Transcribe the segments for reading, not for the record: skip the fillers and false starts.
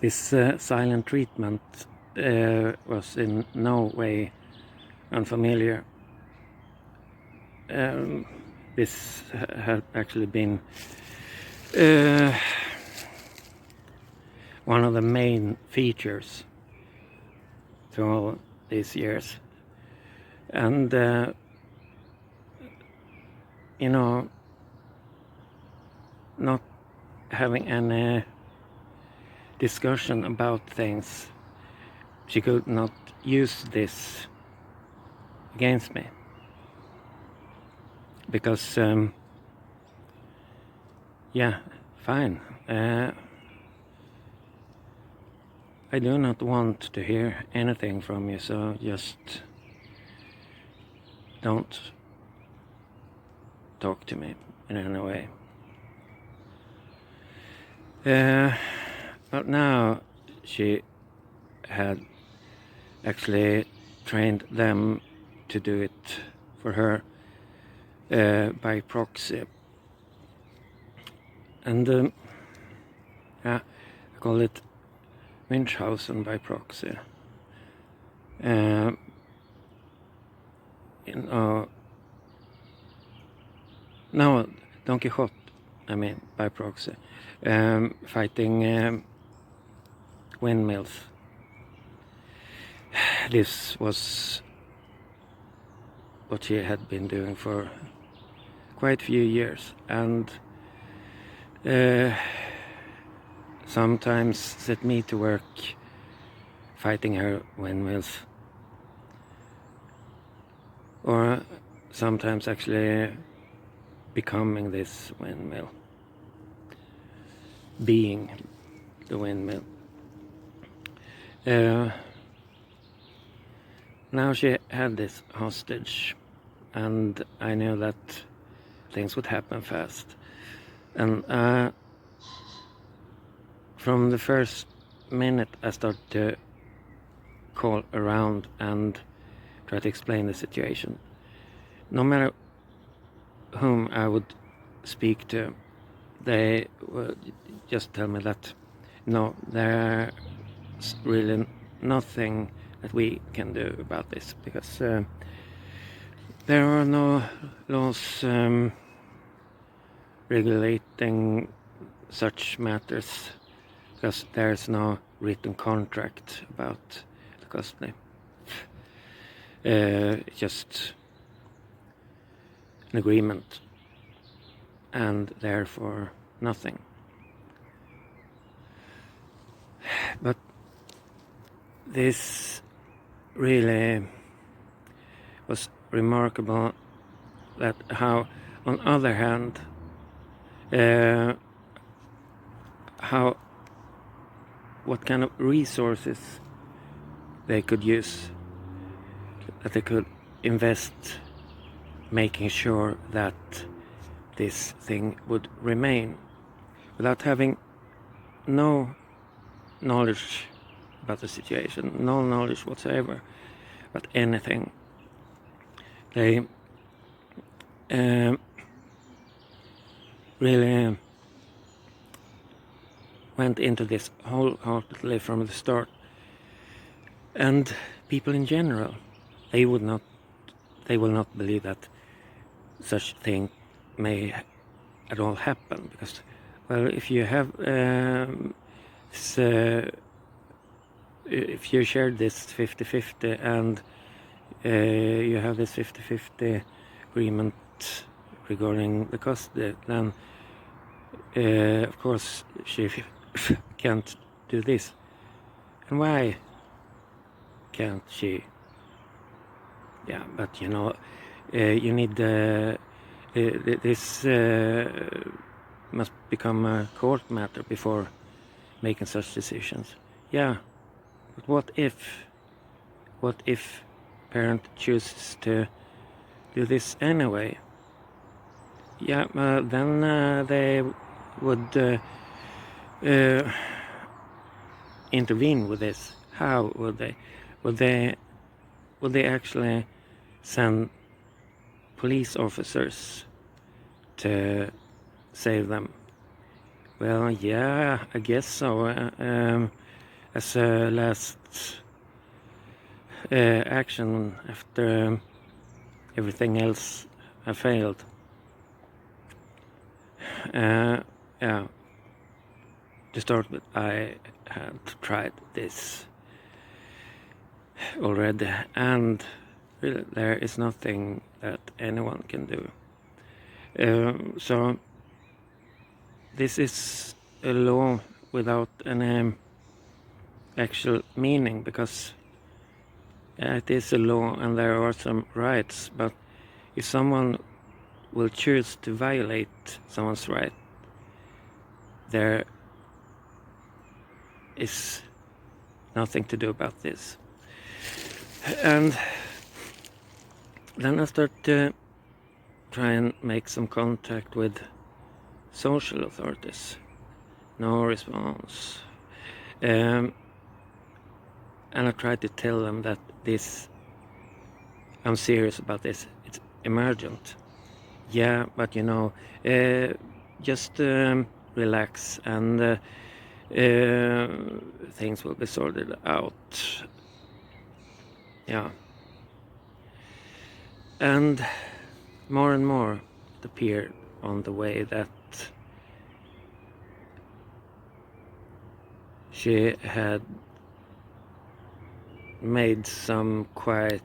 This silent treatment was in no way unfamiliar. This had actually been one of the main features through all these years. And you know, not having any discussion about things, she could not use this against me, because yeah, fine, I do not want to hear anything from you, so just don't talk to me in any way. But now she had actually trained them to do it for her by proxy. And yeah, I call it Münchhausen by proxy. No, Don Quixote, I mean, by proxy. Fighting windmills. This was what she had been doing for quite a few years, and sometimes set me to work fighting her windmills, or sometimes actually becoming this windmill, being the windmill. Now she had this hostage, and I knew that things would happen fast. And from the first minute I started to call around and try to explain the situation. No matter whom I would speak to, they would just tell me that no, there's really nothing that we can do about this, because there are no laws regulating such matters, because there's no written contract about the custody. Just an agreement, and therefore nothing. But this really was remarkable, that how, on the other hand, what kind of resources they could use, that they could invest, making sure that this thing would remain, without having no knowledge about the situation, no knowledge whatsoever about anything. They really went into this wholeheartedly from the start. And people in general, they will not believe that such thing may at all happen, because, well, if you have if you share this 50-50 and you have this 50-50 agreement regarding the custody, then of course she can't do this. And why can't she? Yeah, but you know, you need this must become a court matter before making such decisions. Yeah, but what if parent chooses to do this anyway? Yeah, then they would intervene with this. How would they? Would they actually send police officers to save them? Well, yeah, I guess so. as a last action after everything else have failed. Yeah, to start with, I had tried this already, and really there is nothing that anyone can do. So this is a law without any actual meaning, because it is a law and there are some rights, but if someone will choose to violate someone's right, there is nothing to do about this. And then I start to try and make some contact with social authorities. No response. And I try to tell them that I'm serious about this, it's emergent. Yeah, but you know, just relax, and things will be sorted out. Yeah. And more it appeared on the way that she had made some quite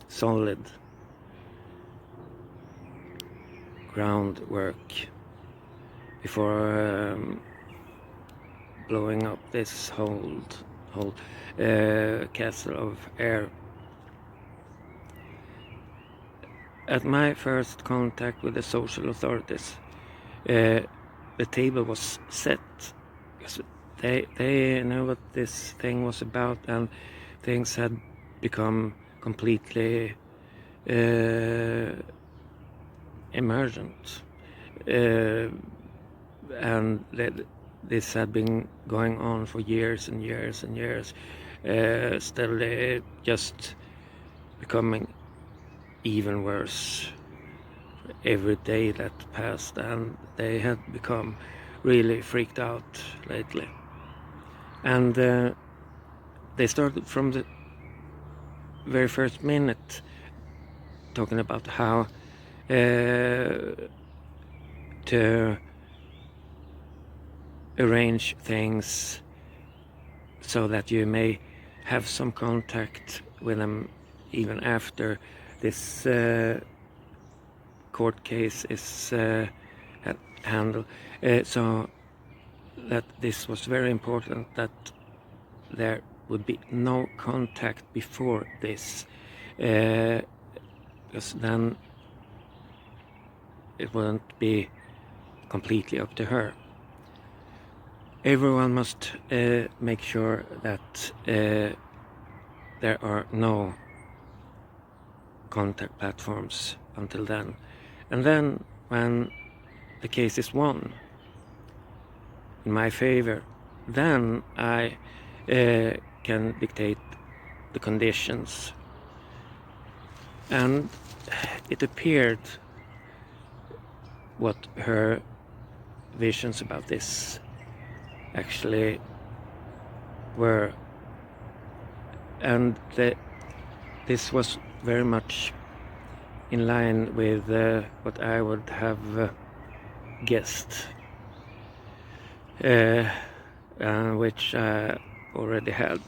solid groundwork before blowing up this whole castle of air. At my first contact with the social authorities, the table was set. They knew what this thing was about, and things had become completely emergent, and this had been going on for years and years and years, steadily just becoming even worse every day that passed, and they had become really freaked out lately. And they started from the very first minute talking about how to arrange things so that you may have some contact with them even after this court case is handled. So that this was very important, that there would be no contact before this, because then it wouldn't be completely up to her. Everyone must make sure that there are no contact platforms until then. And then when the case is won in my favor, then I can dictate the conditions. And it appeared what her visions about this actually were, and this was very much in line with what I would have guessed, which I already had.